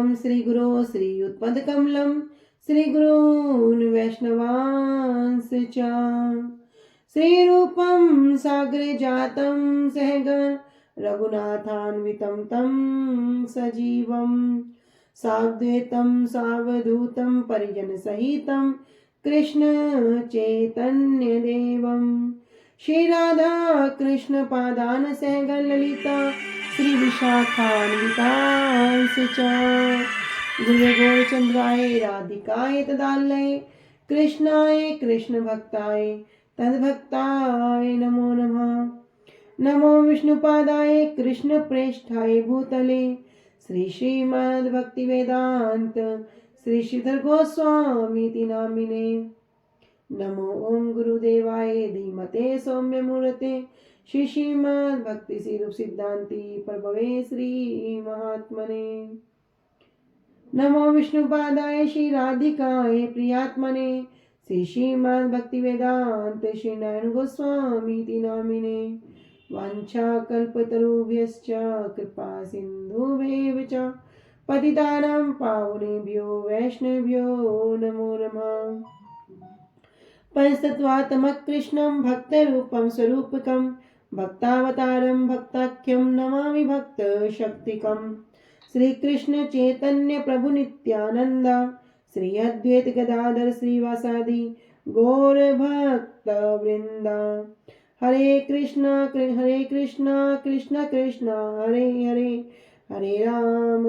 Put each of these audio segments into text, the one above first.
नमाम्यहं श्रीगुरो श्रीयुतपदकमलं श्रीगुरून् वैष्णवांश्च श्रीरूपं साग्रे जातं सहगण रघुनाथान्वितं तं सजीवं साद्वैतं सावधूतं परिजनसहितं कृष्ण चैतन्यदेवं श्री राधा कृष्ण पादान सहगण ललिता श्री विशाखान्वितांश्च गुरुवे गौरचंद्राय राधिकाय तदालये कृष्णाय कृष्ण भक्ताय तद्भक्ताय नमो नमः। नमो विष्णुपादाय कृष्ण प्रेष्ठाय भूतले श्री श्रीमद् भक्ति वेदांत श्री श्रीधर गोस्वामी नामिने। नमो ओम गुरुदेवाय धीमते सौम्य मूर्ते श्री श्रीमद् भक्ति रूप सिद्धांति प्रभवे श्री महात्मने। नमो विष्णुपादाय श्री राधिकाय प्रियात्मने श्री श्रीमद् भक्ति वेदांत श्री नारायण गोस्वामी नामिने। वाञ्छा कल्पतरुभ्यश्च कृपा सिन्धुभ्येव च पतितानां पावनेभ्यो वैष्णवेभ्यो नमो नमः। पंचतत्वात्मकं कृष्णं भक्तरूपं स्वरूपकं भक्तावतारं भक्ताख्यं नमामि भक्तशक्तिकं श्री कृष्ण चैतन्य प्रभु नित्यानंद श्री अद्वैत गदाधर श्रीवासादि गौर भक्त वृंदा। हरे कृष्णा कृष्ण कृष्ण हरे हरे हरे राम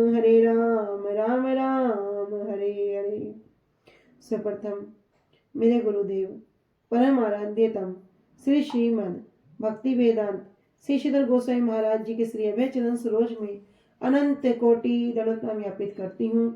राम राम हरे हरे। सर्वप्रथम मेरे गुरुदेव परम आराध्यतम श्री श्रीमद् भक्ति वेदांत श्री श्रीधर गोस्वामी महाराज जी के श्री अभय चरण सरोज में अनंत कोटि दंडवत प्रणाम ज्ञापित करती हूँ।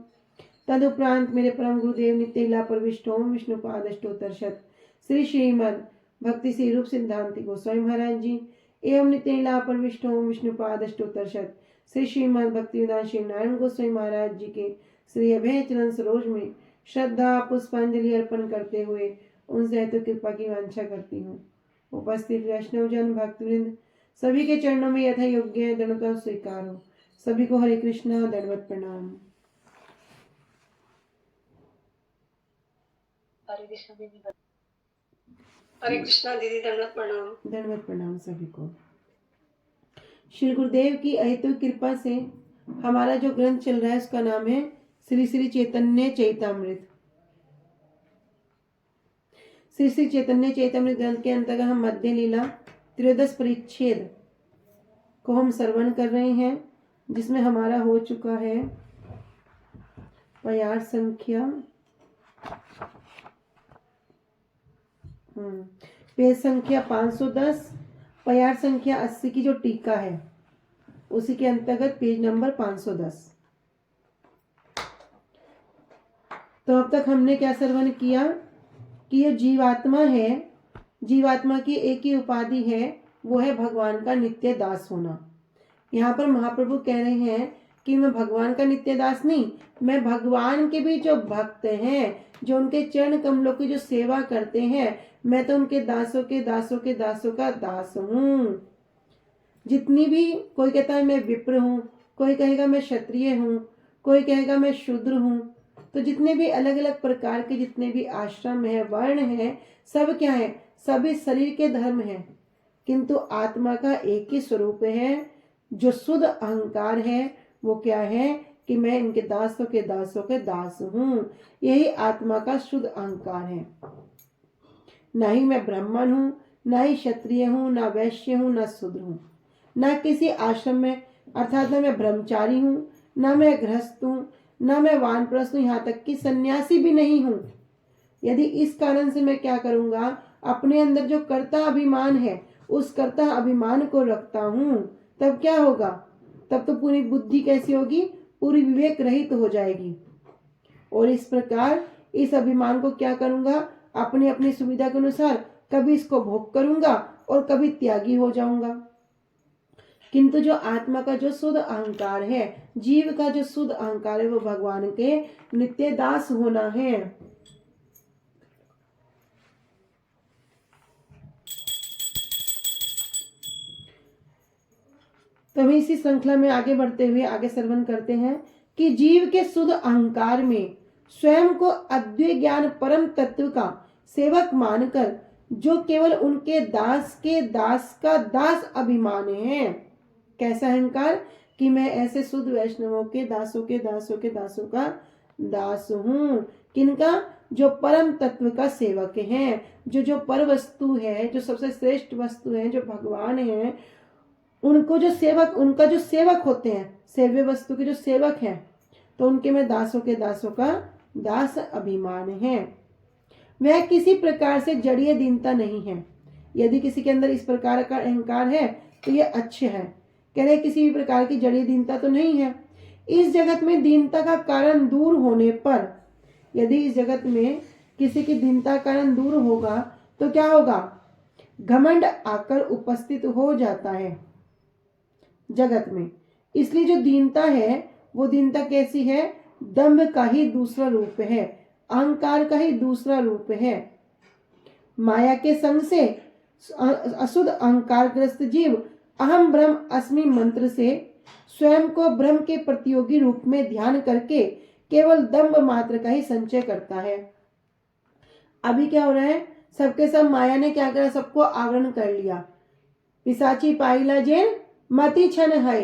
तदुपरांत मेरे परम गुरुदेव नित्य लीला प्रविष्ट ओम विष्णुपाद अष्टोत्तर शत श्री श्रीमद् भक्ति श्री रूप सिद्धांति गोस्वामी महाराज जी एवं नित्य लीला प्रविष्ट ओम विष्णुपाद अष्टोत्तर शत श्री श्रीमद् भक्ति वेदांत श्री नारायण गोस्वामी महाराज जी के श्री अभय चरण सरोज में श्रद्धा पुष्पांजलि अर्पण करते हुए उनसे तो कृपा की वांछा करती हूँ। उपस्थित वैष्णव जन भक्तवृंद सभी के चरणों में यथा योग्य दंडवत स्वीकार हो। सभी को हरे कृष्णा दंडवत प्रणाम। हरे कृष्णा दीदी दंडवत प्रणाम। दंडवत प्रणाम सभी को। श्री गुरुदेव की अहेतुक कृपा से हमारा जो ग्रंथ चल रहा है उसका नाम है श्री श्री चैतन्य चैतामृत। श्री श्री चैतन्य चैतामृत ग्रंथ के अंतर्गत हम मध्य लीला त्रयोदश परिच्छेद को हम श्रवण कर रहे हैं, जिसमें हमारा हो चुका है प्यार संख्या पेज संख्या 510 प्यार संख्या 80 की जो टीका है उसी के अंतर्गत पेज नंबर 510। तो अब तक हमने क्या श्रवण किया कि ये जीवात्मा है, जीवात्मा की एक ही उपाधि है, वो है भगवान का नित्य दास होना। यहाँ पर महाप्रभु कह रहे हैं कि मैं भगवान का नित्य दास नहीं, मैं भगवान के भी जो भक्त हैं, जो उनके चरण कमलों की जो सेवा करते हैं, मैं तो उनके दासों के दासों के दासों का दास हूँ। जितनी भी, कोई कहता है मैं विप्र हूँ, कोई कहेगा मैं क्षत्रिय हूँ, कोई कहेगा मैं शूद्र हूँ, तो जितने भी अलग अलग प्रकार के जितने भी आश्रम है, वर्ण है, सब क्या है, सभी शरीर के धर्म है, किंतु आत्मा का एक ही स्वरूप है। जो शुद्ध अहंकार है वो क्या है कि मैं इनके दासों के दास हूँ। यही आत्मा का शुद्ध अहंकार है। ना ही मैं ब्राह्मण हूँ, ना ही क्षत्रिय हूँ, ना वैश्य हूँ, ना शूद्र हूँ, ना किसी आश्रम में, अर्थात ना मैं ब्रह्मचारी हूँ, ना मैं गृहस्थ हूँ, ना मैं वानप्रस्थ हूँ, यहाँ तक कि सन्यासी भी नहीं हूँ। यदि इस कारण से मैं क्या करूँगा, अपने अंदर जो कर्ता अभिमान है उस कर्ता अभिमान को रखता हूँ, तब क्या होगा, तब तो पूरी बुद्धि कैसी होगी, पूरी विवेक रहित हो जाएगी। और इस प्रकार इस अभिमान को क्या करूँगा, अपनी अपनी सुविधा के अनुसार कभी इसको भोग करूँगा और कभी त्यागी हो जाऊँगा। किंतु जो आत्मा का जो शुद्ध अहंकार है, जीव का जो शुद्ध अहंकार है, वो भगवान के नित्य दास होना है। तो हम इसी श्रृंखला में आगे बढ़ते हुए आगे श्रवण करते हैं कि जीव के शुद्ध अहंकार में स्वयं को अद्वैत ज्ञान परम तत्व का सेवक मानकर जो केवल उनके दास के दास का दास अभिमान है। कैसा अहंकार? कि मैं ऐसे शुद्ध वैष्णवों के दासों के दासों के दासों का दास हूँ। किनका? जो परम तत्व का सेवक है, जो पर वस्तु है, जो सबसे श्रेष्ठ वस्तु है, जो भगवान है, उनको जो सेवक, उनका जो सेवक होते हैं, सेव्य वस्तु के जो सेवक हैं, तो उनके में दासों के दासों का दास अभिमान है। वह किसी प्रकार से जड़ीय दीनता नहीं है। यदि किसी के अंदर इस प्रकार का अहंकार है तो ये अच्छे है। कह रहे किसी भी प्रकार की जड़ीय दीनता तो नहीं है। इस जगत में दीनता का कारण दूर होने पर, यदि इस जगत में किसी की दीनता कारण दूर होगा तो क्या होगा? घमंड आकर उपस्थित हो जाता है जगत में। इसलिए जो दीनता है वो दीनता कैसी है? दंभ का ही दूसरा रूप है, अहंकार का ही दूसरा रूप है। माया के संग से अशुद्ध अहंकारग्रस्त जीव अहम ब्रह्म अस्मि मंत्र से स्वयं को ब्रह्म के प्रतियोगी रूप में ध्यान करके केवल दंभ मात्र का ही संचय करता है। अभी क्या हो रहा है? सबके सब माया ने क्या करा? सबको आवरण कर लिया। पिशाची पाइला जेन मति छन है,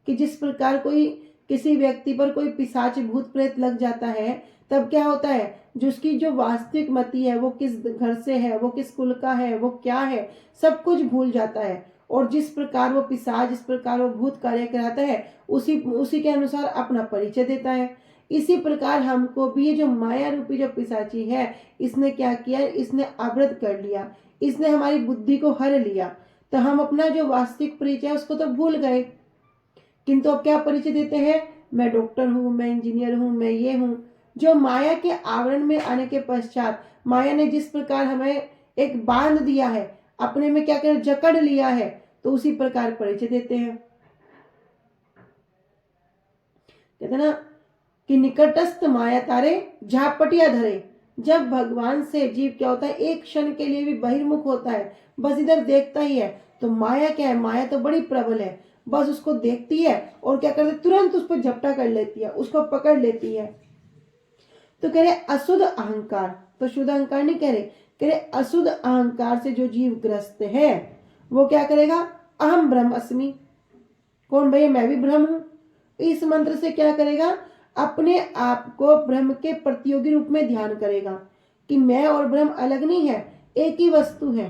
कि जिस प्रकार कोई किसी व्यक्ति पर कोई पिशाच भूत प्रेत लग जाता है, तब क्या होता है? जो उसकी जो वास्तविक मति है, वो किस घर से है, वो किस कुल का है, वो क्या है, सब कुछ भूल जाता है। और जिस प्रकार वो पिशाच, जिस प्रकार वो भूत कार्य कराता है, उसी के अनुसार अपना परिचय देता है। इसी प्रकार हमको भी ये जो माया रूपी जो पिशाची है, इसने क्या किया? इसने आवृत कर लिया, इसने हमारी बुद्धि को हर लिया। तो हम अपना जो वास्तविक परिचय है उसको तो भूल गए, किंतु अब क्या परिचय देते हैं? मैं डॉक्टर हूँ, मैं इंजीनियर हूँ, मैं ये हूँ। जो माया के आवरण में आने के पश्चात माया ने जिस प्रकार हमें एक बांध दिया है, अपने में क्या कर जकड़ लिया है, तो उसी प्रकार परिचय देते हैं। कहते ना कि निकटस्थ माया तारे झापटिया धरे। जब भगवान से जीव क्या होता है? एक क्षण के लिए भी बहिर्मुख होता है, बस इधर देखता ही है, तो माया क्या है? माया तो बड़ी प्रबल है, बस उसको देखती है और क्या करती है? तुरंत उस पर झपटा कर लेती है, उसको पकड़ लेती है। तो कह रहे अशुद्ध अहंकार, तो शुद्ध अहंकार नहीं कह रहे अशुद्ध अहंकार से जो जीव ग्रस्त है वो क्या करेगा? अहम ब्रह्म अस्मि। कौन भैया? मैं भी ब्रह्म हूं। इस मंत्र से क्या करेगा? अपने आप को ब्रह्म के प्रतियोगी रूप में ध्यान करेगा कि मैं और ब्रह्म अलग नहीं है, एक ही वस्तु है।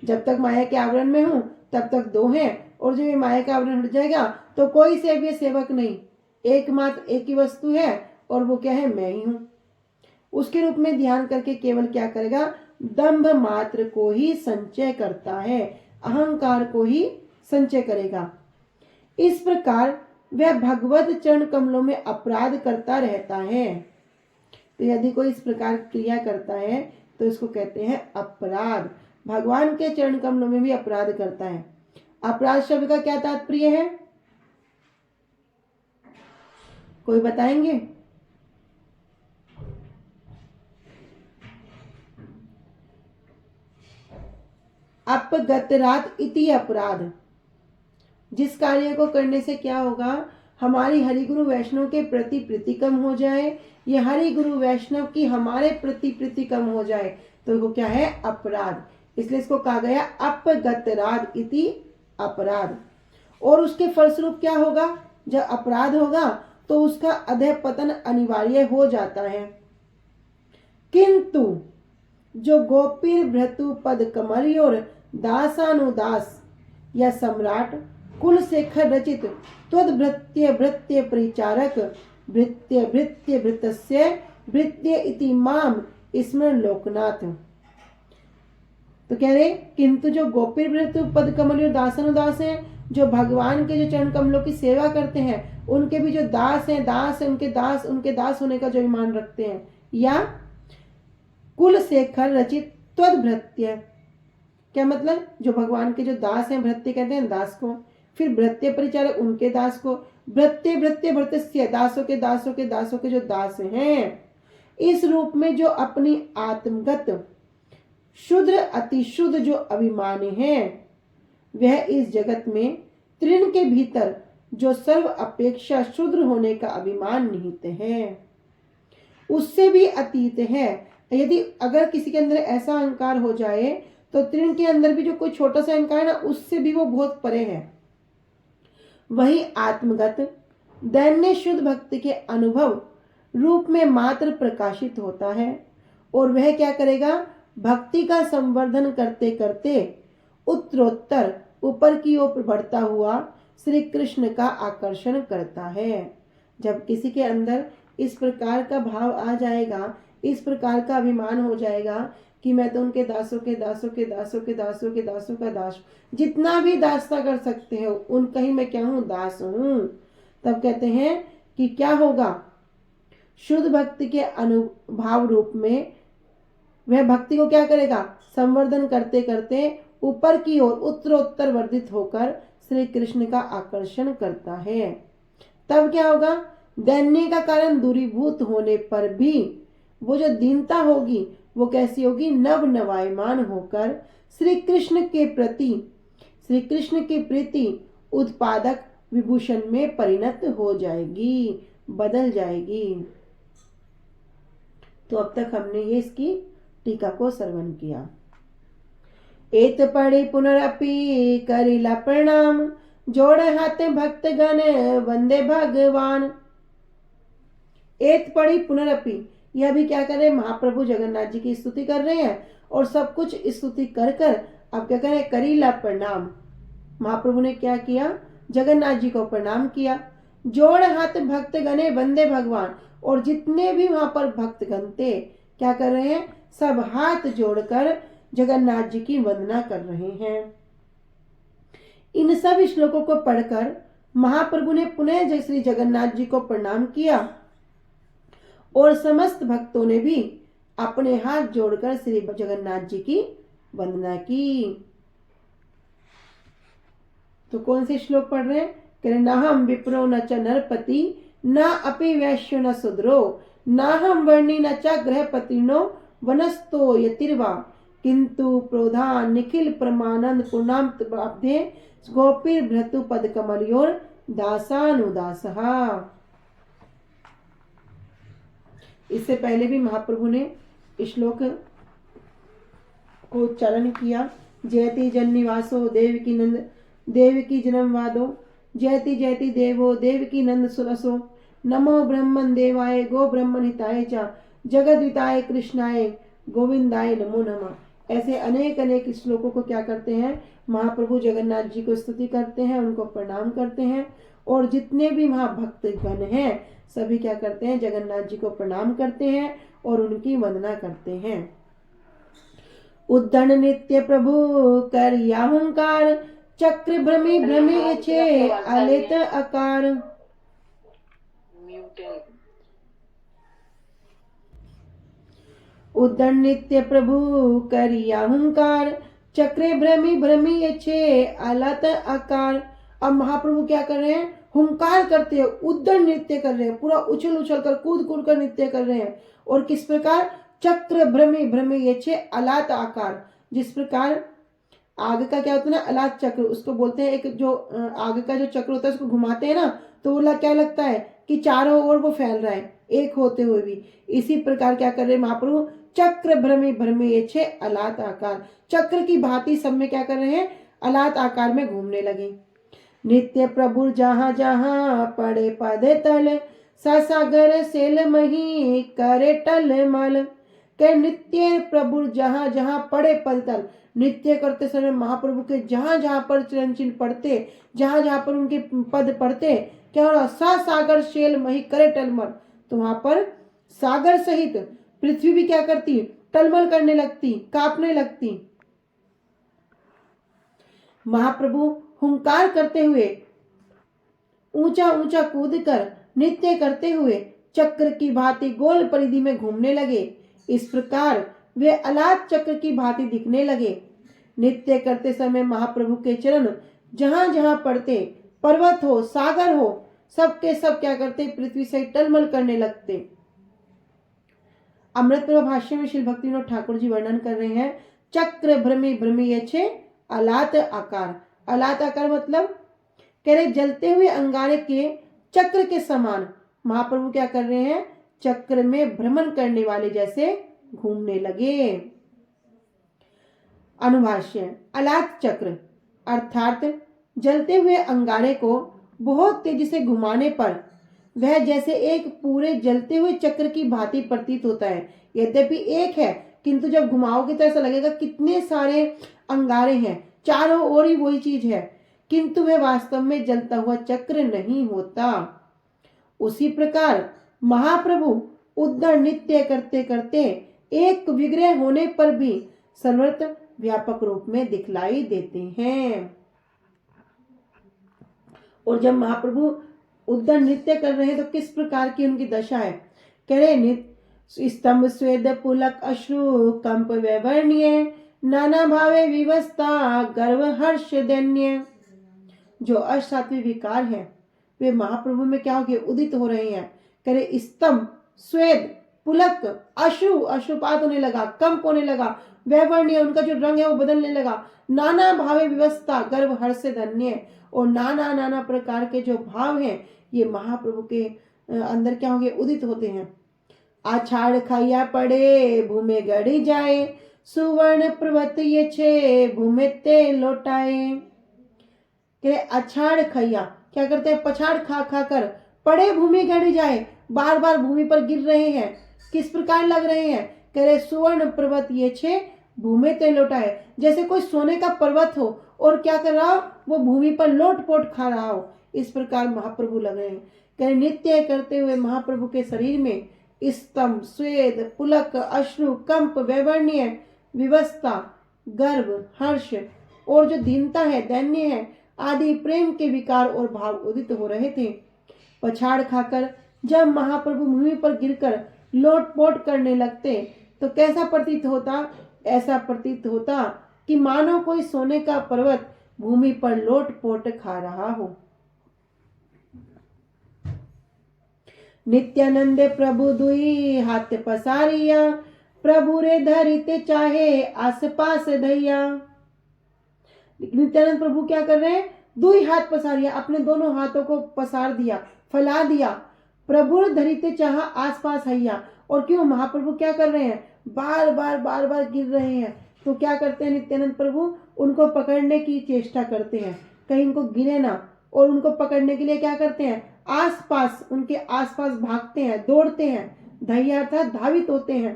जब तक माया के आवरण में हूं तब तक दो हैं, और जब ये माया का आवरण हट जाएगा तो कोई सेव्य सेवक नहीं, एकमात्र एक ही वस्तु है, और वो क्या है? मैं ही हूं। उसके रूप में ध्यान करके केवल क्या करेगा? दंभ मात्र को ही संचय करता है, अहंकार को ही संचय करेगा। इस प्रकार वह भगवत चरण कमलों में अपराध करता रहता है। तो यदि कोई इस प्रकार क्रिया करता है तो इसको कहते हैं अपराध। भगवान के चरण कमलों में भी अपराध करता है। अपराध शब्द का क्या तात्पर्य है? कोई बताएंगे? अपगतरात इति अपराध। जिस कार्य को करने से क्या होगा? हमारी हरिगुरु वैष्णव के प्रति प्रीति कम हो जाए, या हरिगुरु वैष्णव की हमारे प्रति प्रीति कम हो जाए, तो वो क्या है? अपराध। इसलिए इसको कहा गया अपगतरात इति अपराध। और उसके फलस्वरूप क्या होगा? जब अपराध होगा तो उसका अधः पतन अनिवार्य हो जाता है। किंतु जो गोपीर भ्रतु पद कमलियोर दासानुदास या सम्राट कुल शेखर रचित त्वद्भृत्य भृत्य परिचारक भृत्य भृत्य भृतस्य भृत्य इति माम स्मरण लोकनाथ। तो कह रहे किंतु जो गोपीर भृतु पद कमलियोर दासानुदास हैं, जो भगवान के जो चरण कमलों की सेवा करते हैं, उनके भी जो दास हैं, उनके दास होने का जो ईमान रखते हैं, या कुल शेखर रचित त्वद्भृत्य, क्या मतलब? जो भगवान के जो दास हैं, भृत्य कहते हैं दास को, फिर भृत्य परिचारक उनके दास को, भृत्य भृत्य भृत्य दासों के दासों के दासों के जो दास हैं, इस रूप में जो अपनी आत्मगत शुद्ध अतिशुद्ध जो अभिमानी हैं, वह इस जगत में तृण के भीतर जो सर्व अपेक्षा शूद्र होने का अभिमान निहित है, उससे भी अतीत है। यदि अगर किसी के अंदर ऐसा अहंकार हो जाए तो तृण के अंदर भी जो कोई छोटा सा अहंकार है ना, उससे भी वो बहुत परे है। वही आत्मगत दैन्य शुद्ध भक्ति के अनुभव रूप में मात्र प्रकाशित होता है, और वह क्या करेगा, भक्ति का संवर्धन करते करते उत्तरोत्तर ऊपर की ओर बढ़ता हुआ श्री कृष्ण का आकर्षण करता है। जब किसी के अंदर इस प्रकार का भाव आ जाएगा, इस प्रकार का अभिमान हो जाएगा कि मैं तो उनके दासों के दासों के दासों के दासों के दासों का दास, जितना भी दासता कर सकते हो उनका ही मैं क्या हूँ, दास हूँ। तब कहते हैं कि क्या होगा, शुद्ध भक्ति के अनुभाव रूप में वह भक्ति को क्या करेगा, संवर्धन करते करते ऊपर की ओर उत्तरोत्तर वर्धित होकर श्री कृष्ण का आकर्षण करता है। तब क्या होगा, दैन्य का कारण दूरीभूत होने पर भी वो जो दीनता होगी वो कैसी होगी, नव नवायमान होकर श्री कृष्ण के प्रति, श्री कृष्ण की प्रीति उत्पादक विभूषण में परिणत हो जाएगी, बदल जाएगी। तो अब तक हमने ये इसकी टीका को श्रवण किया। एत पढ़ी पुनरपि करिला प्रणाम, जोड़ हाथ भक्त गण वंदे भगवान। एत पढ़ी पुनरपि, यह भी क्या कर रहे हैं, महाप्रभु जगन्नाथ जी की स्तुति कर रहे हैं, और सब कुछ स्तुति कर कर अब क्या करें, करिला प्रणाम। महाप्रभु ने क्या किया, जगन्नाथ जी को प्रणाम किया। जोड़ हाथ भक्त गणे वंदे भगवान, और जितने भी वहां पर भक्त गण थे क्या कर रहे हैं, सब हाथ जोड़कर जगन्नाथ जी की वंदना कर रहे हैं। इन सब श्लोकों को पढ़कर महाप्रभु ने पुनः श्री जगन्नाथ जी को प्रणाम किया, और समस्त भक्तों ने भी अपने हाथ जोड़कर श्री जगन्नाथ जी की वंदना की। तो कौन से श्लोक पढ़ रहे हैं, कह रहे, ना हम विप्रो न च नरपति, न अपि वैश्यो न शूद्रो, न हम वर्णी न च गृहपतिनो वनस्तो यतिर्वा, किंतु प्रोधा निखिल परमानंद पूर्णाम प्राप्ते गोपीर भ्रतु पद कमलयोर दासानुदासहा। इससे पहले भी महाप्रभु ने श्लोक को उच्चारण किया। जयति जन्निवासो देवकी नंद देवकी जन्म वादो, जयति जयति देवो देवकी नंद सुरसो, नमो ब्रह्मन देवाय गो ब्रह्मन हिताय च, जगद्विताय कृष्णाय गोविंदाय नमो नमः। ऐसे अनेक अनेक श्लोकों को क्या करते हैं, महाप्रभु जगन्नाथ जी को स्तुति करते हैं, उनको प्रणाम करते हैं, और जितने भी वहां भक्त गण हैं सभी क्या करते हैं, जगन्नाथ जी को प्रणाम करते हैं और उनकी वंदना करते हैं। उद्दंड नित्य प्रभु कर याहुंकार, चक्र भ्रमी भ्रमी छे अलित आकार। उद्दंड नित्य प्रभु कर याहुंकार, चक्रे भ्रमी भ्रमी छे अलत आकार। अब महाप्रभु क्या कर रहे हैं, हुंकार करते हैं, उद्दंड नृत्य कर रहे हैं, पूरा उछल उछल कर कूद कूद कर नृत्य कर रहे हैं। और किस प्रकार, चक्र भ्रमी भ्रमी छे अलात आकार। जिस प्रकार आग का क्या होता है ना, अलात चक्र उसको बोलते हैं, एक जो आग का जो चक्र होता है उसको घुमाते हैं ना, तो वो क्या लगता है कि चारों ओर वो फैल रहा है एक होते हुए भी। इसी प्रकार क्या कर रहे हैं महाप्रभु, चक्र भ्रमी भ्रमी छे अलात आकार, चक्र की भांति सब में क्या कर रहे हैं, अलात आकार में घूमने लगे। नित्य प्रभु जहाँ जहाँ पड़े पद तल, सागर सेल मही करे टल मल। के नित्य प्रभु जहाँ जहाँ पड़े पद तल, नृत्य करते समय महाप्रभु के जहाँ जहाँ पर चरण चिन्ह पड़ते, जहाँ जहाँ पर उनके पद पड़ते, क्या हो रहा, सागर सेल मही करे टलमल। तो वहां पर सागर सहित पृथ्वी भी क्या करती, टलमल करने लगती, कांपने लगती। महाप्रभु हुंकार करते हुए ऊंचा ऊंचा कूद कर नृत्य करते हुए चक्र की भांति गोल परिधि में घूमने लगे। इस प्रकार वे अलात चक्र की भांति दिखने लगे। नृत्य करते समय महाप्रभु के चरण जहां जहां पड़ते, पर्वत हो सागर हो, सबके सब क्या करते, पृथ्वी से टलमल करने लगते। अमृत प्रभा भाष्य में श्री भक्तिविनोद ठाकुर जी वर्णन कर रहे हैं, चक्र भ्रमी भ्रमी छे अलात आकार। अलात आकार मतलब कह रहे जलते हुए अंगारे के चक्र के समान महाप्रभु क्या कर रहे हैं, चक्र में भ्रमण करने वाले जैसे घूमने लगे। अनुभाष्य, अलात चक्र अर्थात जलते हुए अंगारे को बहुत तेजी से घुमाने पर वह जैसे एक पूरे जलते हुए चक्र की भांति प्रतीत होता है। यद्यपि एक है किंतु जब घुमाओगे तो ऐसा लगेगा कितने सारे अंगारे हैं, चारों ओर ही वही चीज है, किंतु वह वास्तव में जलता हुआ चक्र नहीं होता। उसी प्रकार महाप्रभु उद्धर नृत्य करते करते एक विग्रह होने पर भी सर्वत्र व्यापक रूप में दिखलाई देते हैं। और जब महाप्रभु उद्धर नृत्य कर रहे हैं तो किस प्रकार की उनकी दशा है। कह रहे नृत्य स्तंभ स्वेद पुलक अश्रु कंप वैवर्ण्य नाना भावे विवस्था गर्व हर्ष दैन्य। जो अष्टात्वी विकार है वे महाप्रभु में क्या हो गए, उदित हो रहे हैं। कह रहे स्तंभ स्वेद पुलक अश्रुपात होने लगा, कंप होने लगा, वैवर्ण्य उनका जो रंग है वो बदलने लगा, नाना भावे व्यवस्था गर्व हर्ष धन्य, और नाना नाना प्रकार के जो भाव हैं ये महाप्रभु के अंदर क्या हो गए, उदित होते हैं। आछाड़ खाइया पड़े भूमे गड़ी जाए सुवर्ण पर्वत ये छे भूमे ते लौटाए। कह अछाड़ खैया क्या करते हैं, पछाड़ खा खा कर पड़े भूमि गड़ी जाए, बार बार भूमि पर गिर रहे हैं, किस प्रकार लग रहे हैं। कह रहे सुवर्ण पर्वत ये छे भूमि ते लौटाए, जैसे कोई सोने का पर्वत हो और क्या कर रहा हो, वो भूमि पर लोट पोट खा रहा हो, इस प्रकार महाप्रभु लग रहे हैं। कह रहे नृत्य करते हुए महाप्रभु के शरीर में स्तंभ स्वेद पुलक अश्रु कंप वैवर्ण्य विवस्था गर्व हर्ष और जो दीनता है दैन्य है आदि प्रेम के विकार और भाव उदित हो रहे थे। पछाड़ खाकर जब महाप्रभु भूमि पर गिरकर लोटपोट करने लगते तो कैसा प्रतीत होता, ऐसा प्रतीत होता कि मानो कोई सोने का पर्वत भूमि पर लोटपोट खा रहा हो। नित्यानंद प्रभु दुई हाथ पसारिया प्रभु रे धरिते चाहे आस पास धैया। नित्यानंद प्रभु क्या कर रहे हैं, दुई हाथ पसारिया, अपने दोनों हाथों को पसार दिया, फैला दिया, प्रभु धरिते चाहा आस पास हैया। और क्यों महाप्रभु क्या कर रहे हैं, बार बार गिर रहे हैं, तो क्या करते हैं नित्यानंद प्रभु, उनको पकड़ने की चेष्टा करते हैं, कहीं उनको गिरे ना, और उनको पकड़ने के लिए क्या करते हैं, आसपास उनके आसपास भागते हैं, दौड़ते हैं, धैया अर्थात धावित होते हैं।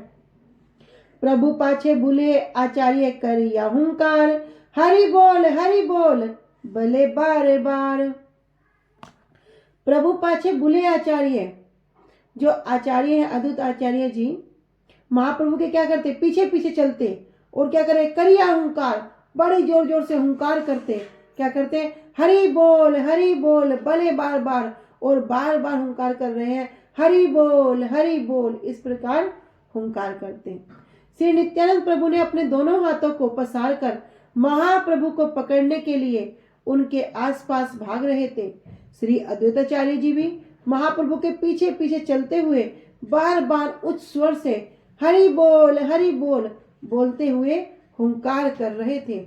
प्रभु पाछे बुले आचार्य करिया हुंकार हरि बोल भले बार बार। प्रभु पाछे बुले आचार्य, जो आचार्य है अद्भुत आचार्य जी महाप्रभु के क्या करते, पीछे पीछे चलते और क्या करे, करिया हुंकार, बड़े जोर जोर से हुंकार करते, क्या करते, हरि बोल भले बार बार, और बार बार हुंकार कर रहे हैं, हरि बोल इस प्रकार हुंकार करते। श्री नित्यानंद प्रभु ने अपने दोनों हाथों को पसार कर महाप्रभु को पकड़ने के लिए उनके आसपास भाग रहे थे। श्री अद्वैताचार्य जी भी महाप्रभु के पीछे पीछे चलते हुए बार बार उच्च स्वर से हरि बोल बोलते हुए हुंकार कर रहे थे।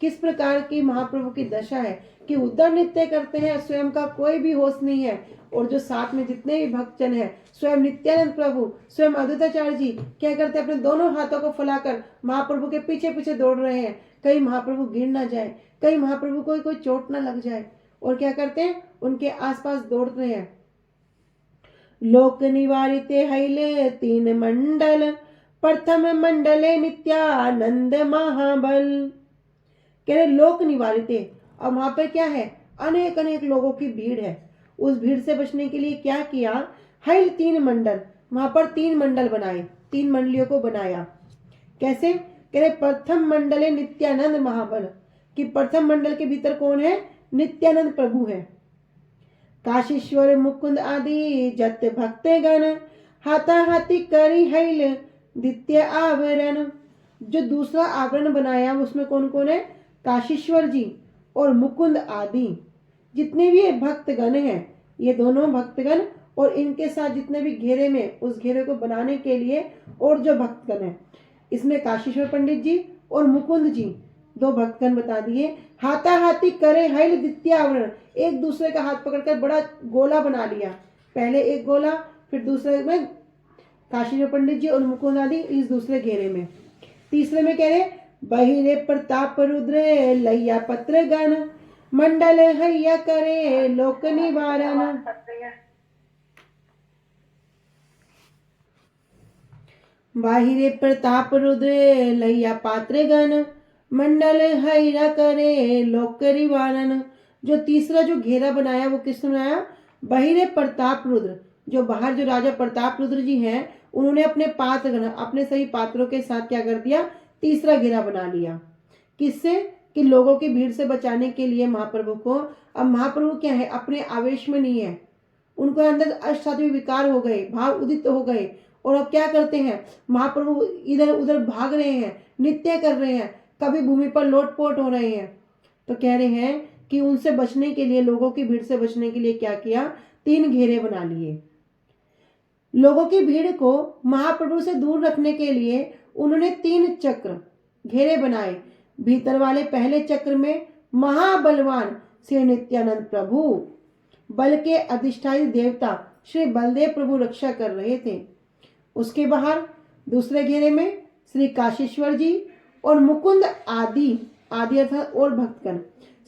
किस प्रकार की महाप्रभु की दशा है कि उद्धर नृत्य करते हैं, स्वयं का कोई भी होश नहीं है, और जो साथ में जितने भी भक्तजन हैं, स्वयं नित्यानंद प्रभु स्वयं अद्वैताचार्य जी क्या करते हैं, अपने दोनों हाथों को फैलाकर महाप्रभु के पीछे पीछे दौड़ रहे हैं, कहीं महाप्रभु गिर ना जाए, कहीं महाप्रभु को कोई चोट ना लग जाए, और क्या करते हैं, उनके आसपास दौड़ रहे हैं। लोक निवारिते हैले तीन मंडल प्रथम मंडले नित्यानंद महाबल। कह रहे लोक निवारिते, और वहां पर क्या है, अनेक अनेक लोगों की भीड़ है, उस भीड़ से बचने के लिए क्या किया, हैल तीन मंडल, वहां पर तीन मंडल बनाए, तीन मंडलियों को बनाया। कैसे, कह रहे प्रथम मंडले नित्यानंद महाबल, कि प्रथम मंडल के भीतर कौन है, नित्यानंद प्रभु है। काशीश्वर मुकुंद आदि जत भक्ते गण हाथा हाथी करी हैल द्वितीय आवरण। जो दूसरा आवरण बनाया उसमें कौन कौन है, काशीश्वर जी और मुकुंद आदि जितने भी भक्तगण हैं, ये दोनों भक्तगण और इनके साथ जितने भी घेरे में, उस घेरे को बनाने के लिए और जो भक्तगण हैं, इसमें काशीश्वर पंडित जी और मुकुंद जी दो भक्तगण बता दिए। हाथाहाथी करे हैल द्वितीय आवरण, एक दूसरे का हाथ पकड़कर बड़ा गोला बना लिया। पहले एक गोला, फिर दूसरे में काशी पंडित जी और मुकुंद आदि इस दूसरे घेरे में। तीसरे में कह रहे बहिरे प्रताप रुद्र लैया पत्र गण मंडल हैया करे लोक निवारण। बाहिरे प्रताप रुद्र लैया पात्र गण मंडल हैया करे लोक निवारण। जो तीसरा जो घेरा बनाया वो किसने बनाया? बहिरे प्रताप रुद्र, जो बाहर जो राजा प्रताप रुद्र जी हैं उन्होंने अपने पात्रगण, अपने सभी पात्रों के साथ क्या कर दिया? तीसरा घेरा बना लिया। किससे? कि लोगों की भीड़ से बचाने के लिए महाप्रभु को। अब महाप्रभु क्या है? अपने आवेश में नहीं है, उनको अंदर अष्टात्मिक विकार हो गए, भाव उदित हो गए, और अब क्या करते हैं? महाप्रभु इधर उधर भाग रहे हैं, नृत्य कर रहे हैं, कभी भूमि पर लोटपोट हो रहे हैं। तो कह रहे हैं कि उनसे बचने के लिए, लोगों की भीड़ से बचने के लिए क्या किया? 3 घेरे बना लिए। लोगों की भीड़ को महाप्रभु से दूर रखने के लिए उन्होंने 3 चक्र घेरे बनाए। भीतर वाले पहले चक्र में महाबलवान श्री नित्यानंद प्रभु, बल के अधिष्ठायी देवता श्री बलदेव प्रभु रक्षा कर रहे थे। उसके बाहर दूसरे घेरे में श्री काशीश्वर जी और मुकुंद आदि अर्थात और भक्तगण।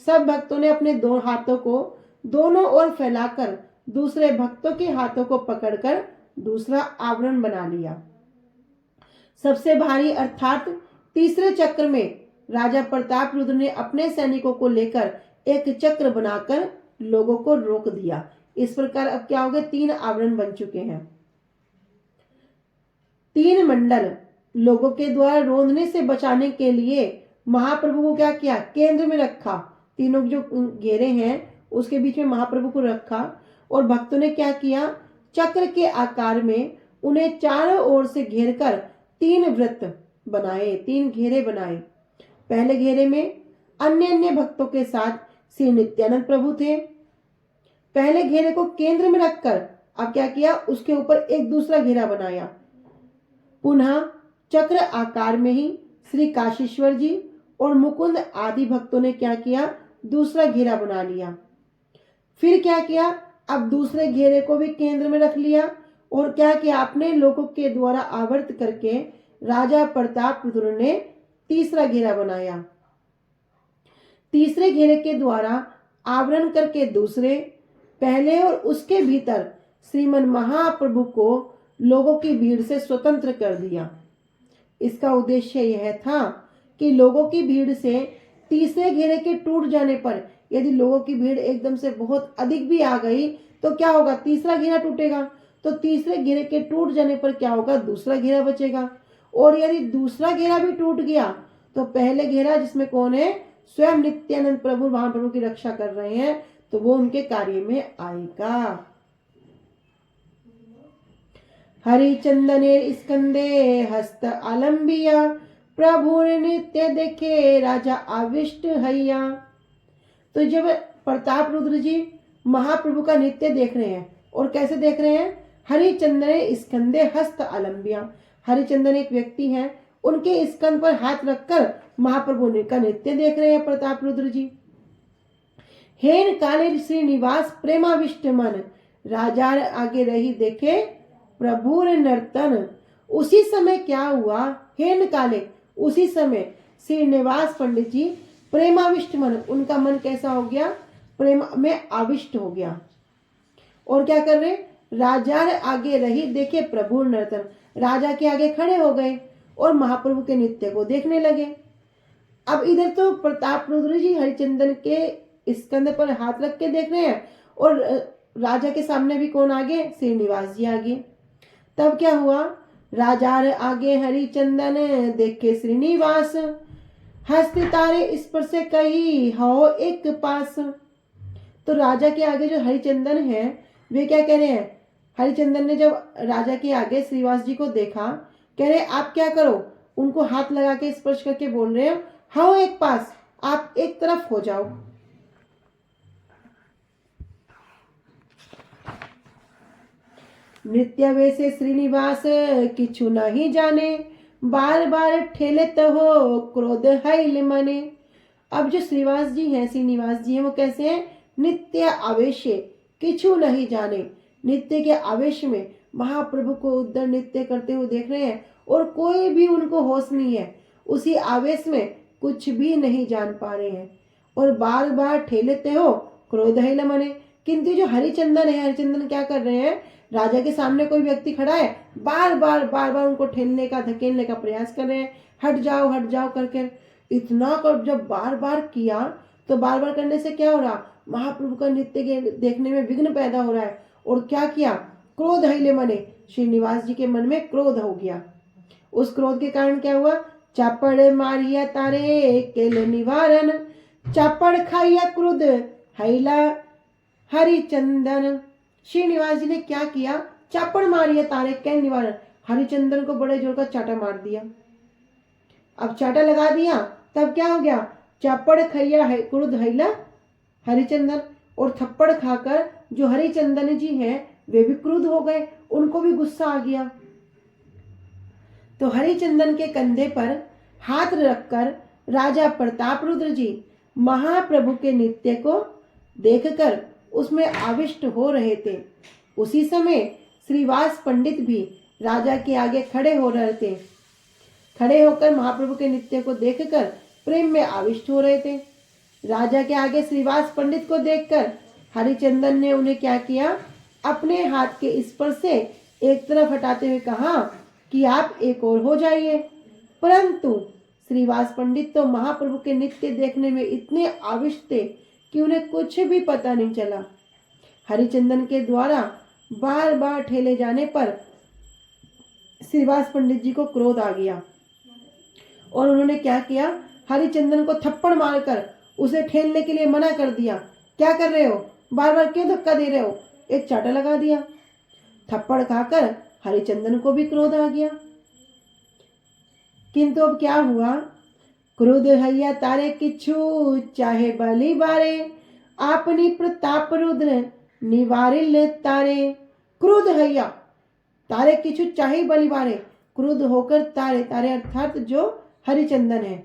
सब भक्तों ने अपने 2 हाथों को दोनों ओर फैलाकर दूसरे भक्तों के हाथों को पकड़कर दूसरा आवरण बना लिया। सबसे भारी अर्थात तीसरे चक्र में राजा प्रताप रुद्र ने अपने सैनिकों को लेकर एक चक्र बनाकर लोगों को रोक दिया। इस प्रकार अब क्या हो गया? 3 आवरण बन चुके हैं। 3 मंडल लोगों के द्वारा रोंदने से बचाने के लिए महाप्रभु को क्या किया? केंद्र में रखा। तीनों जो घेरे हैं उसके बीच में महाप्रभु को रखा, और भक्तों ने क्या किया? चक्र के आकार में उन्हें चारों ओर से घेरकर 3 वृत्त बनाए, 3 घेरे बनाए। पहले घेरे में अन्य अन्य भक्तों के साथ श्री नित्यानंद प्रभु थे। पहले घेरे को केंद्र में रखकर अब क्या किया? उसके ऊपर एक दूसरा घेरा बनाया। पुनः चक्र आकार में ही श्री काशीश्वर जी और मुकुंद आदि भक्तों ने क्या किया? दूसरा घेरा बना लिया। फिर क्या किया? अब दूसरे घेरे को भी केंद्र में रख लिया, और क्या किया? अपने लोगों के द्वारा आवर्त करके राजा प्रताप रुद्र ने तीसरा घेरा बनाया। तीसरे घेरे के द्वारा आवरण करके दूसरे, पहले और उसके भीतर श्रीमन महाप्रभु को लोगों की भीड़ से स्वतंत्र कर दिया। इसका उद्देश्य यह था कि लोगों की भीड़ से तीसरे घेरे के टूट जाने पर, यदि लोगों की भीड़ एकदम से बहुत अधिक भी आ गई तो क्या होगा? तीसरा घेरा टूटेगा। तो तीसरे घेरे के टूट जाने पर क्या होगा? दूसरा घेरा बचेगा। और यदि दूसरा घेरा भी टूट गया तो पहले घेरा, जिसमें कौन है? स्वयं नित्यानंद प्रभु महाप्रभु की रक्षा कर रहे हैं, तो वो उनके कार्य में आएगा। हरिचंदने स्कंदे हस्त आलंबिया प्रभु नित्य देखे राजा आविष्ट हैया। तो जब प्रताप रुद्र जी महाप्रभु का नित्य देख रहे हैं, और कैसे देख रहे हैं? हरिचंदने स्कंदे हस्त आलंबिया। हरिचंदन एक व्यक्ति हैं, उनके स्कंद पर हाथ रखकर महाप्रभु का नित्य देख रहे हैं प्रताप रुद्र जी। हेन काले श्रीनिवास प्रेमाविष्ट मन राजा आगे रही देखे प्रभु नर्तन। उसी समय क्या हुआ? हेन काले, उसी समय श्रीनिवास पंडित जी प्रेमाविष्ट मन, उनका मन कैसा हो गया? प्रेम में आविष्ट हो गया। और क्या कर रहे? राजा आगे रही देखे प्रभु नर्तन, राजा के आगे खड़े हो गए और महाप्रभु के नृत्य को देखने लगे। अब इधर तो प्रताप रुद्र जी हरिचंदन के स्कंद पर हाथ रख के देख रहे हैं, और राजा के सामने भी कौन आगे? श्रीनिवास जी आगे। तब क्या हुआ? राजा आगे हरिचंदन देखे श्रीनिवास, हस्ते तारे स्पर्श कही हो एक पास। तो राजा के आगे जो हरिचंदन है वे क्या कह रहे हैं? हरिचंदन ने जब राजा के आगे श्रीनिवास जी को देखा, कह रहे आप क्या करो? उनको हाथ लगा के स्पर्श करके बोल रहे हैं, हाओ एक पास, आप एक तरफ हो जाओ। नृत्य वैसे श्रीनिवास किछु नहीं जाने, बार बार ठेले तो हो क्रोध हैल मने। अब जो श्रीनिवास जी हैं वो कैसे हैं? नित्य आवेशे किछु नहीं जाने, नित्य के आवेश में महाप्रभु को उद्धर नृत्य करते हुए देख रहे हैं और कोई भी उनको होश नहीं है, उसी आवेश में कुछ भी नहीं जान पा रहे हैं और बार बार ठेलते हो क्रोध है न मने। किंतु जो हरिचंदन क्या कर रहे हैं? राजा के सामने कोई व्यक्ति खड़ा है, बार बार उनको ठेलने का धकेलने का प्रयास कर रहे हैं, हट जाओ करके। इतना कर जब बार बार किया तो बार बार करने से क्या हो रहा? महाप्रभु का नृत्य के देखने में विघ्न पैदा हो रहा है। और क्या किया? क्रोध है मने, श्रीनिवास जी के मन में क्रोध हो गया। उस क्रोध के कारण क्या हुआ? चापड़ मारिया तारे केल निवारण, चापड़ खाइया क्रोध हैला हरिचंदन। श्रीनिवास जी ने क्या किया? चापड़ मारिया तारे केल निवारण, हरिचंदन को बड़े जोर का चाटा मार दिया। अब चाटा लगा दिया तब क्या हो गया? चापड़ खैया है क्रोध हैला हरिचंदन, और थप्पड़ खाकर जो हरिचंदन जी हैं वे भी क्रुद्ध हो गए, उनको भी गुस्सा आ गया। तो हरिचंदन के कंधे पर हाथ रखकर राजा प्रतापरुद्र जी महाप्रभु के नृत्य को देखकर उसमें आविष्ट हो रहे थे। उसी समय श्रीवास पंडित भी राजा के आगे खड़े हो रहे थे। खड़े होकर महाप्रभु के नृत्य को देखकर प्रेम में आविष्ट हो रहे थे। राजा के आगे श्रीवास पंडित को देखकर हरिचंदन ने उन्हें क्या किया? अपने हाथ के स्पर्श से एक तरफ हटाते हुए कहा कि आप एक और हो जाइए। परंतु श्रीवास पंडित तो महाप्रभु के नृत्य देखने में इतने आविष्ट थे कि उन्हें कुछ भी पता नहीं चला। हरिचंदन के द्वारा बार बार ठेले जाने पर श्रीवास पंडित जी को क्रोध आ गया और उन्होंने क्या किया? हरिचंदन को थप्पड़ मारकर उसे ठेलने के लिए मना कर दिया। क्या कर रहे हो? बार बार क्यों धक्का दे रहे हो? एक चाटा लगा दिया। थप्पड़ खाकर हरिचंदन को भी क्रोध आ गया। किंतु अब क्या हुआ? क्रोध हैया तारे किछु चाहे बलि बारे, आपनी प्रताप रुद्र निवारिल तारे। क्रोध हैया तारे किछु चाहे बलि बारे, क्रोध होकर तारे अर्थात जो हरिचंदन है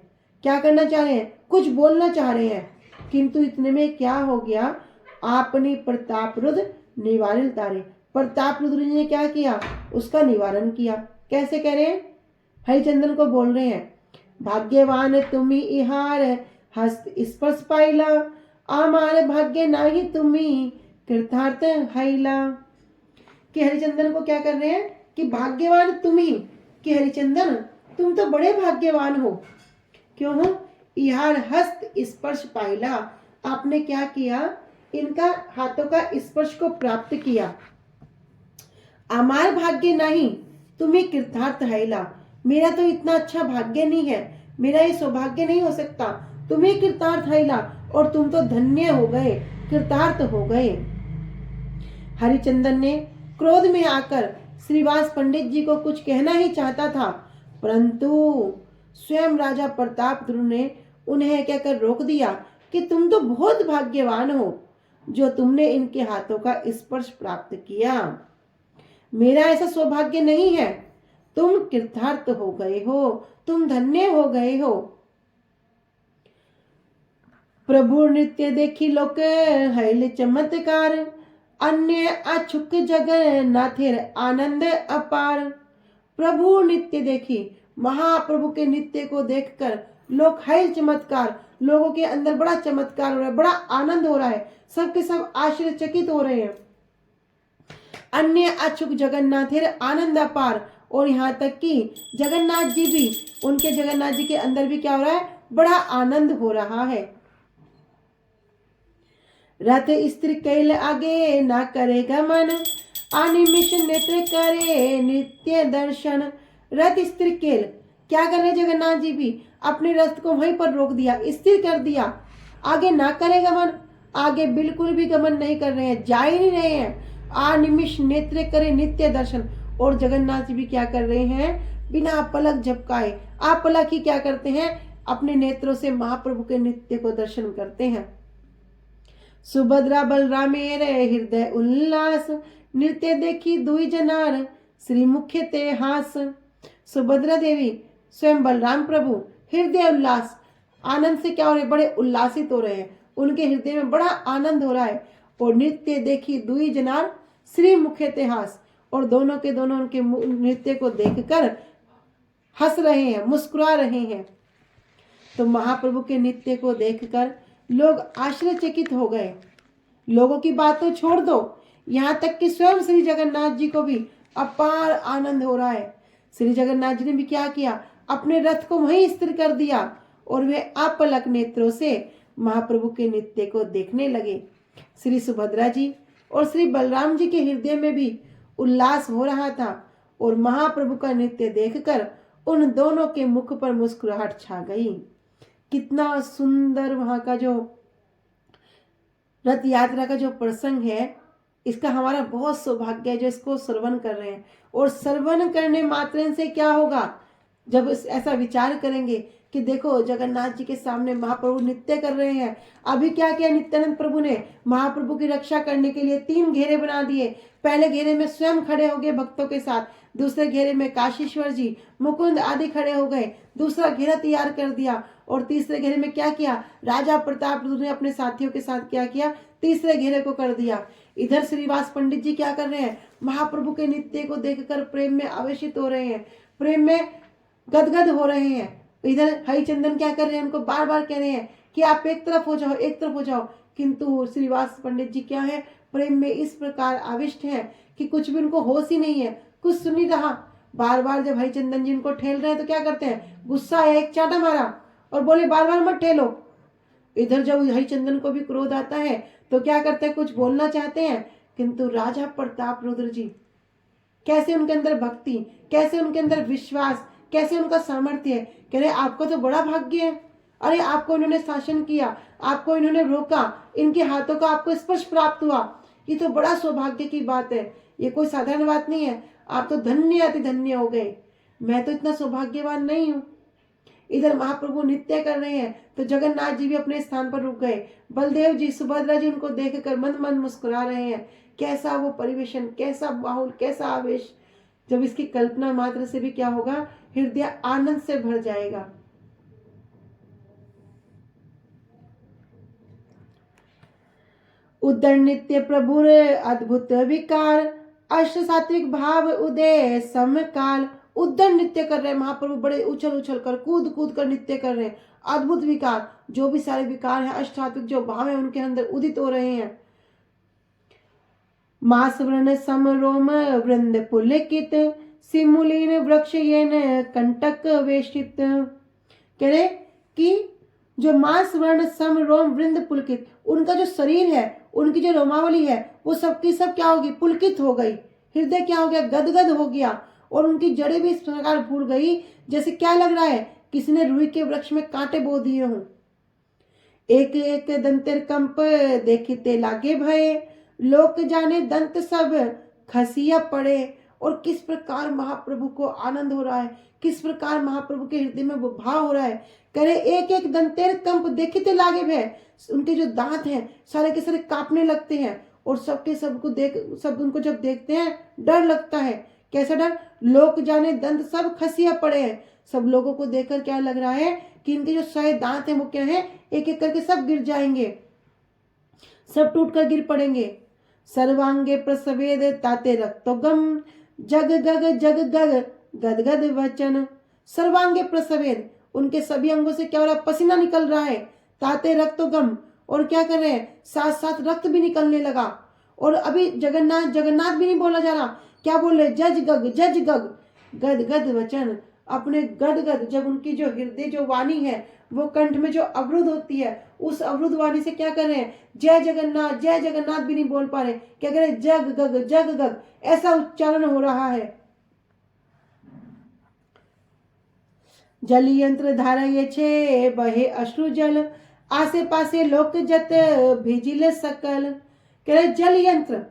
क्या करना चाह रहे हैं? कुछ बोलना चाह रहे हैं, किंतु इतने में क्या हो गया? आपनी प्रताप रुद्र निवारिल तारे, प्रताप रुद्र जी ने क्या किया? उसका निवारण किया। कैसे कह रहे हैं? हरिचंदन को बोल रहे हैं, भाग्यवान तुम्ही इहार हस्त स्पर्श पाइला, आमार भाग्य नाही तुम्ही कृतार्थ हैला। कि हरिचंदन को क्या कर रहे हैं? कि भाग्यवान तुम्ही, कि हरिचंदन तुम तो बड़े भाग्यवान हो। क्यों हो? इहार हस्त स्पर्श पाइला, आपने क्या किया? इनका हाथों का स्पर्श को प्राप्त किया। अमार भाग्य नहीं तुम्हें कृतार्थ हैला, मेरा तो इतना अच्छा भाग्य नहीं है, मेरा ये सौभाग्य नहीं हो सकता, तुम्हें कृतार्थ हैला, और तुम तो धन्य हो गए, कृतार्थ हो गए। हरिचंदन ने क्रोध में आकर श्रीवास पंडित जी को कुछ कहना ही चाहता था, परंतु स्वयं राजा प्रतापरुद्र ने उन्हें कहकर रोक दिया कि तुम तो बहुत भाग्यवान हो जो तुमने इनके हाथों का स्पर्श प्राप्त किया। मेरा ऐसा सौभाग्य नहीं है, तुम कृतार्थ हो गए हो, तुम धन्य हो गए हो। प्रभु नृत्य देखी लोक हैल चमत्कार, अन्य अछुक जगन्नाथेर आनंद अपार। प्रभु नृत्य देखी, महाप्रभु के नृत्य को देखकर लोग हैल चमत्कार, लोगों के अंदर बड़ा चमत्कार हो रहा है, बड़ा आनंद हो रहा है, सबके सब आश्चर्यचकित हो रहे हैं। अन्य अछुक जगन्नाथेर आनंद अपार, और यहाँ तक कि जगन्नाथ जी भी, उनके जगन्नाथ जी के अंदर भी क्या हो रहा है? बड़ा आनंद हो रहा है। रथ स्त्री कैल आगे ना करेगा मन, अनिमिष नेत्र करे नित्य दर्शन। रथ स्थिर केल, क्या कर रहे जगन्नाथ जी भी? अपने रथ को वहीं पर रोक दिया, स्थिर कर दिया। आगे ना करे गमन, आगे बिल्कुल भी गमन नहीं कर रहे हैं, जा ही नहीं रहे हैं। अनिमिष नेत्र करे नित्य दर्शन, और जगन्नाथ जी भी क्या कर रहे हैं? बिना पलक झपकाए, आप पलक ही क्या करते हैं? अपने नेत्रों से महाप्रभु के नृत्य को दर्शन करते हैं। सुभद्रा बलरामेर हृदय उल्लास, नृत्य देखी दुई जनार श्री मुख्य ते हास। सुभद्रा देवी स्वयं बलराम प्रभु हृदय उल्लास, आनंद से क्या हो रहे हैं, बड़े उल्लासित हो रहे हैं, उनके हृदय में बड़ा आनंद हो रहा है। और नृत्य देखी दुई जनार श्री मुखे ते हास, और दोनों के दोनों उनके नृत्य को देखकर हंस रहे हैं, मुस्कुरा रहे हैं। तो महाप्रभु के नृत्य को देखकर लोग आश्चर्यचकित हो गए। लोगों की बात तो छोड़ दो, यहाँ तक कि स्वयं श्री जगन्नाथ जी को भी अपार आनंद हो रहा है। श्री जगन्नाथ जी ने भी क्या किया, अपने रथ को वहीं स्थिर कर दिया और वे अपलक नेत्रों से महाप्रभु के नृत्य को देखने लगे। श्री सुभद्रा जी और श्री बलराम जी के हृदय में भी उल्लास हो रहा था और महाप्रभु का नृत्य देखकर उन दोनों के मुख पर मुस्कुराहट छा गई। कितना सुंदर वहां का जो रथ यात्रा का जो प्रसंग है, इसका हमारा बहुत सौभाग्य है जो इसको श्रवण कर रहे हैं। और श्रवण करने मात्र से क्या होगा, जब ऐसा विचार करेंगे कि देखो जगन्नाथ जी के सामने महाप्रभु नृत्य कर रहे हैं। अभी क्या किया नित्यानंद प्रभु ने, महाप्रभु की रक्षा करने के लिए 3 घेरे बना दिए। पहले घेरे में स्वयं खड़े हो गए भक्तों के साथ, दूसरे घेरे में काशीश्वर जी, मुकुंद आदि खड़े हो गए, दूसरा घेरा तैयार कर दिया, और तीसरे घेरे में क्या किया, राजा प्रताप ने अपने साथियों के साथ क्या किया, तीसरे घेरे को कर दिया। इधर श्रीवास पंडित जी क्या कर रहे हैं, महाप्रभु के नृत्य को देखकर प्रेम में आवेशित हो रहे हैं, प्रेम में गदगद हो रहे हैं। इधर हरिचंदन क्या कर रहे हैं, उनको बार बार कह रहे हैं कि आप एक तरफ हो जाओ, एक तरफ हो जाओ। किंतु श्रीवास पंडित जी क्या है, प्रेम में इस प्रकार आविष्ट हैं कि कुछ भी उनको होश ही नहीं है, कुछ सुन नहीं रहा। बार बार जब हरिचंदन जी उनको ठेल रहे हैं तो क्या करते हैं, गुस्सा है, एक चाटा मारा और बोले बार बार मत ठेलो। इधर जब हरिचंदन को भी क्रोध आता है तो क्या करते हैं, कुछ बोलना चाहते हैं, किंतु राजा प्रताप रुद्र जी कैसे उनके अंदर भक्ति, कैसे उनके अंदर विश्वास, कैसे उनका सामर्थ्य, कह रहे आपको तो बड़ा भाग्य है। अरे आपको इन्होंने शासन किया, आपको इन्होंने रोका, इनके हाथों का आपको स्पर्श प्राप्त हुआ, ये तो बड़ा सौभाग्य की बात है, ये कोई साधारण बात नहीं है। आप तो धन्य अति धन्य हो गए, मैं तो इतना सौभाग्यवान नहीं हूँ। इधर महाप्रभु नृत्य कर रहे हैं तो जगन्नाथ जी भी अपने स्थान पर रुक गए। बलदेव जी, सुभद्रा जी उनको देखकर मंद मंद मुस्कुरा रहे हैं। कैसा वो परिवेशन, कैसा माहौल, कैसा आवेश, जब इसकी कल्पना मात्र से भी क्या होगा, हृदय आनंद से भर जाएगा। उदर नित्य प्रभु अद्भुत विकार, अष्ट सात्विक भाव उदय समकाल। उदर नृत्य कर रहे हैं महाप्रभु, बड़े उछल उछल कर, कूद कूद कर नृत्य कर रहे हैं। अद्भुत विकार, जो भी सारे विकार हैं, अष्ट सात्विक जो भाव है उनके अंदर उदित हो रहे हैं। मास व्रण समरोम वृंद पुलकित, सिमुलीन वृक्ष येन कंटक वेष्टित। कह रहे कि जो मास वर्ण सम रोम वृंद पुलकित, उनका जो शरीर है, उनकी जो रोमावली है, वो सबकी सब क्या होगी, पुलकित हो गई। हृदय क्या हो गया, गदगद हो गया, और उनकी जड़ें भी इस प्रकार फूल गई जैसे क्या लग रहा है, किसी ने रुई के वृक्ष में कांटे बो दिए हों। एक एक दंतेर कंप देखते लागे भय, लोक जाने दंत सब खसिया पड़े। और किस प्रकार महाप्रभु को आनंद हो रहा है, किस प्रकार महाप्रभु के हृदय में वो भाव हो रहा है। करे एक एक दंतेर कंप देखते लागे भय, उनके जो दांत हैं सारे के सारे कांपने लगते हैं, और सबके सबको देख, सब उनको जब देखते हैं डर लगता है। कैसा डर, लोक जाने दंत सब खसिया पड़े हैं। सब लोगों को देखकर क्या लग रहा है कि इनके जो 100 दांत हैं वो क्या है, एक एक करके सब गिर जाएंगे, सब टूटकर गिर पड़ेंगे। सर्वांगे प्रसवेद ताते रक्तोगम, जग गग जग गग गदगद वचन। सर्वांगे प्रसवेद, उनके सभी अंगों से क्या हो रहा है, पसीना निकल रहा है। ताते रक्तोगम, और क्या कर रहे हैं, साथ साथ रक्त भी निकलने लगा। और अभी जगन्नाथ जगन्नाथ भी नहीं बोला जा रहा, क्या बोल रहे, जज गग गदगद वचन। अपने गदगद, जब उनकी जो हृदय जो वाणी है वो कंठ में जो अवरुद्ध होती है, उस अवरुद्ध वाणी से क्या कर रहे हैं, जय जगन्नाथ भी नहीं बोल पा रहे, क्या कर रहे, जग गग ऐसा उच्चारण हो रहा है। जल यंत्र धारा ये छे बहे अश्रु जल, आसे पासे लोक जत भिजिल सकल। कह रहे जल यंत्र,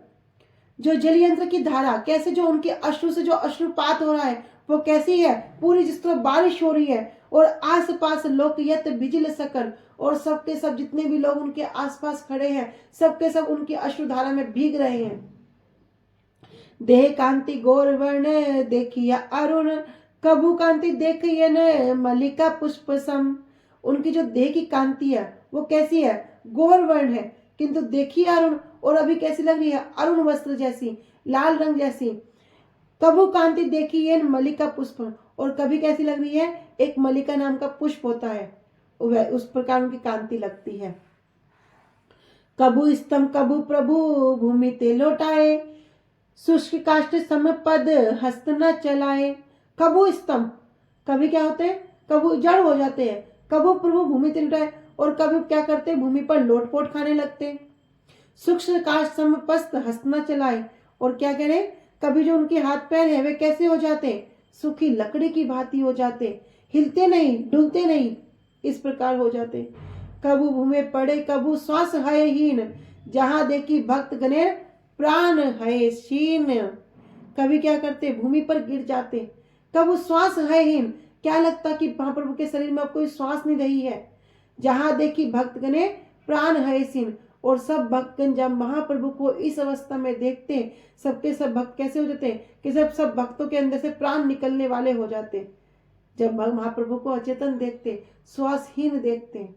जो जल यंत्र की धारा, कैसे जो उनके अश्रु से जो अश्रुपात हो रहा है वो कैसी है, पूरी जिस तरह बारिश हो रही है। और आस पास लोक यत भिजिल सकल, और सबके सब जितने भी लोग उनके आसपास खड़े हैं सबके सब उनकी अश्रुधारा में भीग रहे हैं। देह कांति गौर वर्ण देखिया अरुण, कभू कांति देखिए न मलिका पुष्प सम। उनकी जो देह की कांति है वो कैसी है, गौर वर्ण है, किंतु देखिए अरुण, और अभी कैसी लग रही है, अरुण वस्त्र जैसी, लाल रंग जैसी। कबू कांति देखी ये मलिका पुष्प, और कभी कैसी लग रही है, एक मलिका नाम का पुष्प होता है, वह उस प्रकार उनकी कांति लगती है। कबू स्तंभ कबू प्रभु भूमि ते लौटाए, शुष्क काष्ठ सम पद हस्त न चलाए। कबू स्तंभ, कभी क्या होते हैं, कबू जड़ हो जाते हैं, कबू प्रभु भूमि ते लौटाए, और कभी क्या करते हैं, भूमि पर लोटपोट खाने लगते हैं। सूक्ष्म काष्ठ सम पस्त हस्त न चलाए, और क्या करें, कभी जो उनके हाथ पैर है वे कैसे हो जाते, सूखी लकड़ी की भांति हो जाते, हिलते नहीं, डुलते नहीं, इस प्रकार हो जाते। कबू भूमि पड़े कबू श्वास है हीन, जहां देखी भक्त गणे प्राण है शीन। कभी क्या करते, भूमि पर गिर जाते, कबू श्वास है हीन, क्या लगता कि महाप्रभु के शरीर में अब कोई श्वास नहीं रही है। जहां देखी भक्त गणे प्राण है शीन, और सब भक्तगण जब महाप्रभु को इस अवस्था में देखते, सबके सब भक्त कैसे हो जाते कि सब भक्तों के अंदर से प्राण निकलने वाले हो जाते, जब महाप्रभु को अचेतन देखते, श्वासहीन देखते।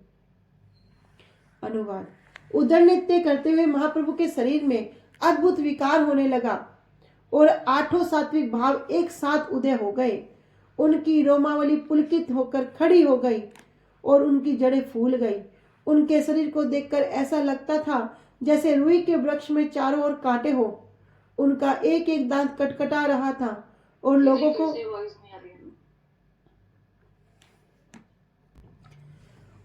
अनुवाद, उदर नृत्य करते हुए महाप्रभु के शरीर में अद्भुत विकार होने लगा, और आठों सात्विक भाव एक साथ उदय हो गए। उनकी रोमावली पुलकित होकर खड़ी हो गई, और उनकी जड़ें फूल गई। उनके शरीर को देखकर ऐसा लगता था जैसे रुई के वृक्ष में चारों ओर कांटे हो। उनका एक एक दांत कटकटा रहा था, और लोगों को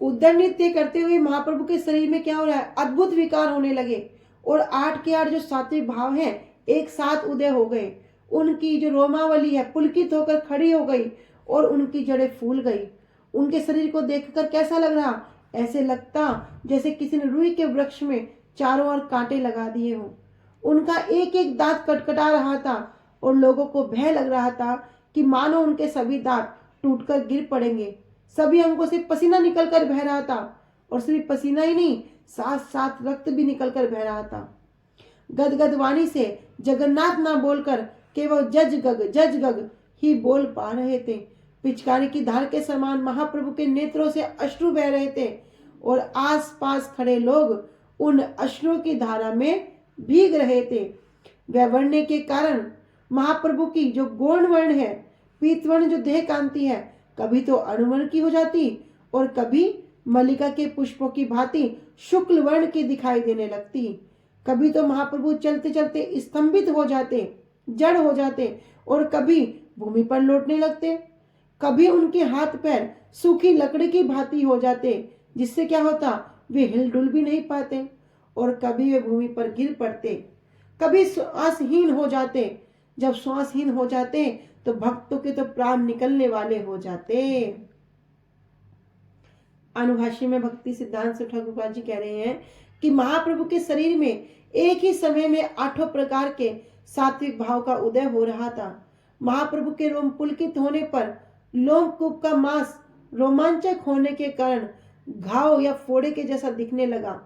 उद्दर नृत्य करते हुए महाप्रभु के शरीर में क्या हो रहा है, अद्भुत विकार होने लगे, और 8 के 8 जो सात्विक भाव हैं एक साथ उदय हो गए। उनकी जो रोमावली है पुलकित होकर खड़ी हो गई, और उनकी जड़ें फूल गई। उनके शरीर को देखकर कैसा लग रहा, ऐसे लगता जैसे किसी ने रुई के वृक्ष में चारों ओर कांटे लगा दिए हों। उनका एक एक दांत कटकटा रहा था, और लोगों को भय लग रहा था कि मानो उनके सभी दांत टूटकर गिर पड़ेंगे। सभी अंगों से पसीना निकलकर बह रहा था, और सिर्फ पसीना ही नहीं, साथ साथ रक्त भी निकलकर बह रहा था। गदगद वाणी से जगन्नाथ ना बोलकर केवल जज गग ही बोल पा रहे थे। पिचकारी की धार के समान महाप्रभु के नेत्रों से अश्रु बह रहे थे, और आसपास खड़े लोग उन अश्रुओं की धारा में भीग रहे थे। वैवर्ण्य के कारण महाप्रभु की जो गौण वर्ण है, पीतवर्ण जो देह कांति है, कभी तो अणुवर्ण की हो जाती, और कभी मल्लिका के पुष्पों की भांति शुक्ल वर्ण की दिखाई देने लगती। कभी तो महाप्रभु चलते चलते स्तंभित हो जाते, जड़ हो जाते, और कभी भूमि पर लौटने लगते। कभी उनके हाथ पैर सूखी लकड़ी की भांति हो जाते, जिससे क्या होता, वे हिलडुल भी नहीं पाते, और कभी वे भूमि पर गिर पड़ते। कभी श्वासहीन हो जाते, जब श्वासहीन हो जाते तो भक्तों के तो प्राण निकलने वाले हो जाते। अनुभाष्य में भक्ति सिद्धांत से ठाकुर जी कह रहे हैं कि महाप्रभु के शरीर में एक ही समय में 8 प्रकार के सात्विक भाव का उदय हो रहा था। महाप्रभु के रोम पुलकित होने पर लोमकूप का मांस रोमांचक होने के कारण घाव या फोड़े के जैसा दिखने लगा।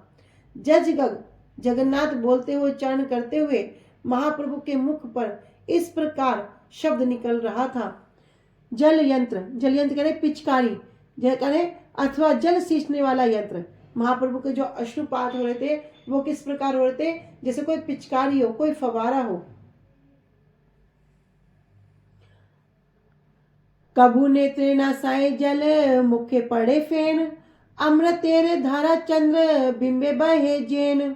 जजगग जगन्नाथ बोलते हुए चरण करते हुए महाप्रभु के मुख पर इस प्रकार शब्द निकल रहा था। जल यंत्र करे पिचकारी, जय करे अथवा जल सींचने वाला यंत्र। महाप्रभु के जो अश्रुपात हो रहे थे वो किस प्रकार हो रहे थे, जैसे कोई पिचकारी हो, कोई फवारा हो। कबू नेत्र नसाए जल मुखे पड़े फेन, अमृत तेरे धारा चंद्र बिंबे बहे जेन।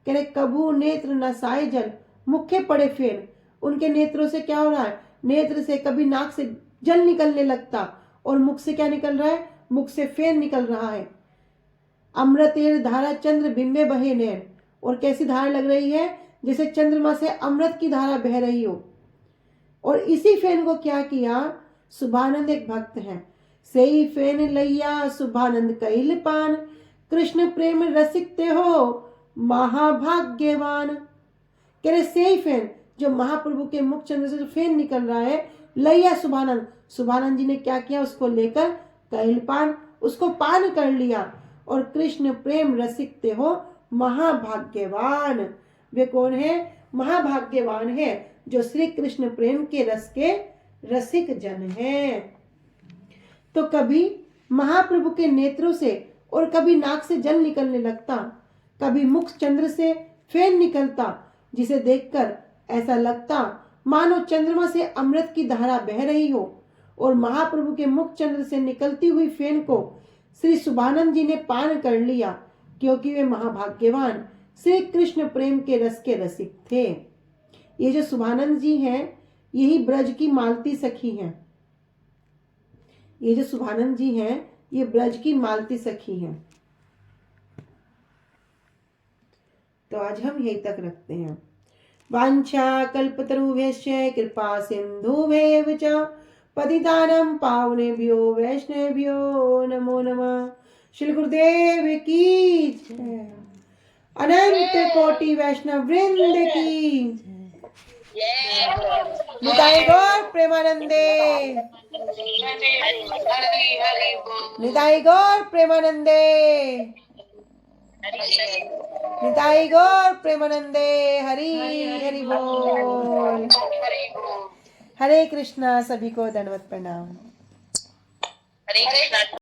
कह कबू नेत्र नसाए जल मुखे पड़े फेन, उनके नेत्रों से क्या हो रहा है, नेत्र से कभी नाक से जल निकलने लगता, और मुख से क्या निकल रहा है, मुख से फेन निकल रहा है। अमृतेर धारा चंद्र बिंबे बहे नैन, और कैसी धारा लग रही है, जैसे चंद्रमा से अमृत की धारा बह रही हो। और इसी फेन को क्या किया, शुभानंद एक भक्त है, सही फेन लैया शुभानंद कैल पान, कृष्ण प्रेम रसिक ते हो महाभाग्यवान। कह रहे सही फेन, जो महाप्रभु के मुख चंद्र से जो फेन निकल रहा है, लैया शुभानंद जी ने क्या किया, उसको लेकर कैल पान, उसको पान कर लिया। और कृष्ण प्रेम रसिक ते हो महाभाग्यवान, वे कौन है, महाभाग्यवान है जो श्री कृष्ण प्रेम के रस के रसिक जन हैं। तो कभी महाप्रभु के नेत्रों से और कभी नाक से जल निकलने लगता, कभी मुख चंद्र से फेन निकलता, जिसे देखकर ऐसा लगता मानो चंद्रमा से अमृत की धारा बह रही हो। और महाप्रभु के मुख चंद्र से निकलती हुई फेन को श्री शुभानंद जी ने पान कर लिया, क्योंकि वे महाभाग्यवान श्री कृष्ण प्रेम के रस के रसिक थे। ये जो शुभानंद जी हैं, यही ब्रज की मालती सखी हैं। ये जो शुभानंद जी हैं, ये ब्रज की मालती सखी हैं। तो आज हम यहीं तक रखते हैं। वांछा कल्पतरुभ्यश्च कृपा सिन्धुभ्येव च पतितानां पावनेभ्यो वैष्णवेभ्यो नमो नमः। श्री गुरुदेव की जय। अनंत कोटि वैष्णव वृंद की निताई गौर प्रेमानंदे, निताई गौर प्रेमानंदे, निताई गौर प्रेमानंदे। हरि हरि बोल। हरे कृष्णा। सभी को दंडवत प्रणाम। हरे कृष्णा।